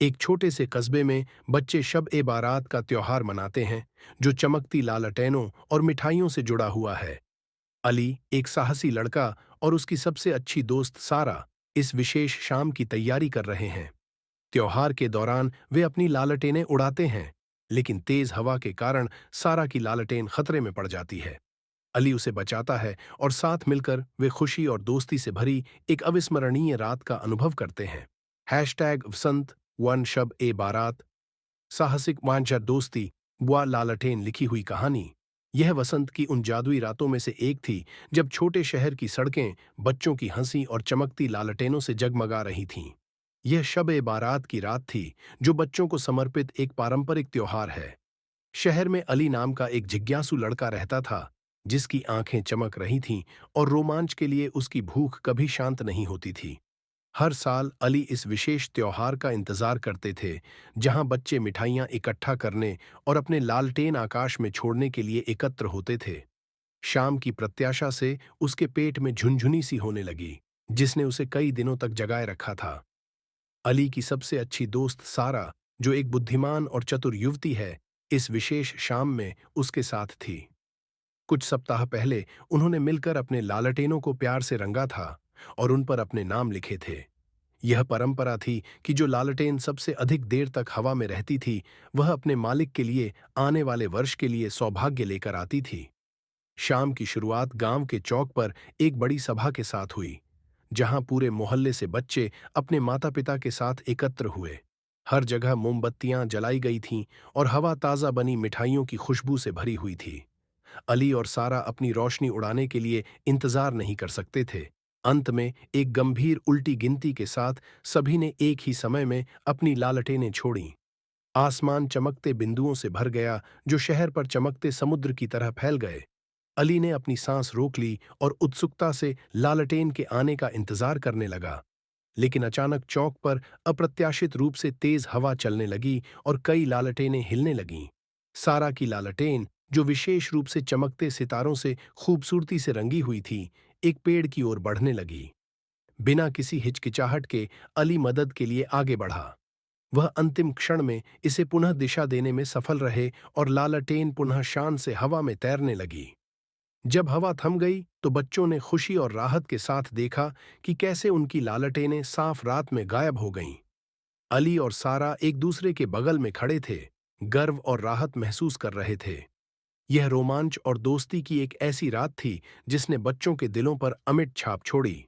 एक छोटे से कस्बे में बच्चे शब ए बारात का त्योहार मनाते हैं, जो चमकती लालटेनों और मिठाइयों से जुड़ा हुआ है। अली, एक साहसी लड़का, और उसकी सबसे अच्छी दोस्त सारा इस विशेष शाम की तैयारी कर रहे हैं। त्योहार के दौरान वे अपनी लालटेनें उड़ाते हैं, लेकिन तेज हवा के कारण सारा की लालटेन खतरे में पड़ जाती है। अली उसे बचाता है और साथ मिलकर वे खुशी और दोस्ती से भरी एक अविस्मरणीय रात का अनुभव करते हैं। #वसंत वन शब ए बारात, साहसिक वांछा दोस्ती व लालटेन लिखी हुई कहानी। यह वसंत की उन जादुई रातों में से एक थी, जब छोटे शहर की सड़कें बच्चों की हंसी और चमकती लालटेनों से जगमगा रही थीं। यह शब ए बारात की रात थी, जो बच्चों को समर्पित एक पारंपरिक त्योहार है। शहर में अली नाम का एक जिज्ञासु लड़का रहता था, जिसकी आंखें चमक रही थीं और रोमांच के लिए उसकी भूख कभी शांत नहीं होती थी। हर साल अली इस विशेष त्योहार का इंतजार करते थे, जहां बच्चे मिठाइयां इकट्ठा करने और अपने लालटेन आकाश में छोड़ने के लिए एकत्र होते थे। शाम की प्रत्याशा से उसके पेट में झुनझुनी सी होने लगी, जिसने उसे कई दिनों तक जगाए रखा था। अली की सबसे अच्छी दोस्त सारा, जो एक बुद्धिमान और चतुर युवती है, इस विशेष शाम में उसके साथ थी। कुछ सप्ताह पहले उन्होंने मिलकर अपने लालटेनों को प्यार से रंगा था और उन पर अपने नाम लिखे थे। यह परंपरा थी कि जो लालटेन सबसे अधिक देर तक हवा में रहती थी, वह अपने मालिक के लिए आने वाले वर्ष के लिए सौभाग्य लेकर आती थी। शाम की शुरुआत गांव के चौक पर एक बड़ी सभा के साथ हुई, जहां पूरे मोहल्ले से बच्चे अपने माता-पिता के साथ एकत्र हुए। हर जगह मोमबत्तियां जलाई गई थीं और हवा ताज़ा बनी मिठाइयों की खुशबू से भरी हुई थी। अली और सारा अपनी रोशनी उड़ाने के लिए इंतजार नहीं कर सकते थे। अंत में एक गंभीर उल्टी गिनती के साथ सभी ने एक ही समय में अपनी लालटेनें छोड़ीं। आसमान चमकते बिंदुओं से भर गया, जो शहर पर चमकते समुद्र की तरह फैल गए। अली ने अपनी सांस रोक ली और उत्सुकता से लालटेन के आने का इंतजार करने लगा। लेकिन अचानक चौक पर अप्रत्याशित रूप से तेज हवा चलने लगी और कई लालटेनें हिलने लगीं। सारा की लालटेन, जो विशेष रूप से चमकते सितारों से खूबसूरती से रंगी हुई थी, एक पेड़ की ओर बढ़ने लगी। बिना किसी हिचकिचाहट के अली मदद के लिए आगे बढ़ा। वह अंतिम क्षण में इसे पुनः दिशा देने में सफल रहे और लालटेन पुनः शान से हवा में तैरने लगी। जब हवा थम गई, तो बच्चों ने खुशी और राहत के साथ देखा कि कैसे उनकी लालटेनें साफ रात में गायब हो गईं। अली और सारा एक दूसरे के बगल में खड़े थे, गर्व और राहत महसूस कर रहे थे। यह रोमांच और दोस्ती की एक ऐसी रात थी, जिसने बच्चों के दिलों पर अमिट छाप छोड़ी।